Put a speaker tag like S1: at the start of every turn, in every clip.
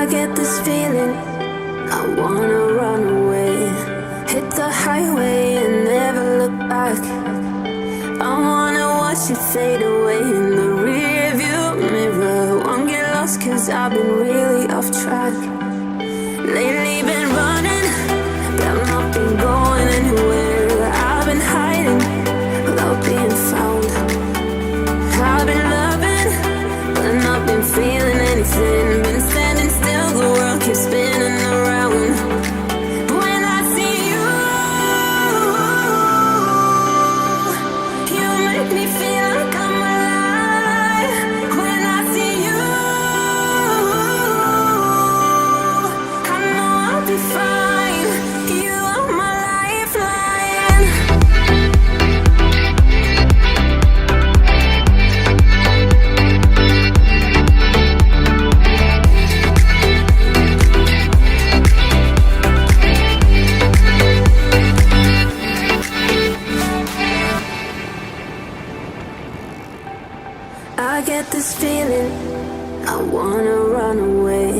S1: I get this feeling, I wanna run away. Hit the highway and never look back. I wanna watch it fade away in the rearview mirror. Won't get lost cause I've been really off track. Lately been running, but I've not been going anywhere. I've been hiding without being found. I've been loving, but I've not been feeling anything. Been standing still, the world keeps spinning around. But when I see you, you make me feel like I'm alive. When I see you, I know I'll be fine. You are my lifeline. I get this feeling, I wanna run away.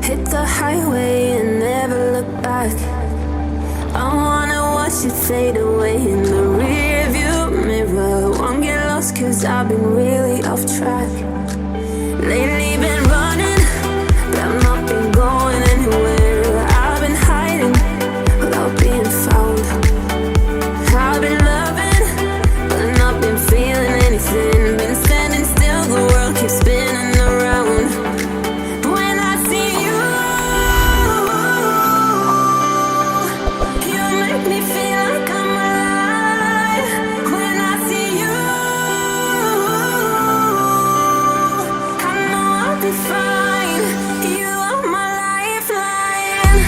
S1: Hit the highway and never look back. I wanna watch it fade away in the rearview mirror. Won't get lost cause I've been really off track. Lately been running, but I've not been going anywhere. I've been hiding without being found. I've been loving, but I've not been feeling anything. Been standing still, the world keeps spinning around. But when I see you, you make me feel like I'm alive. When I see you, I know I'll be fine. You are my lifeline.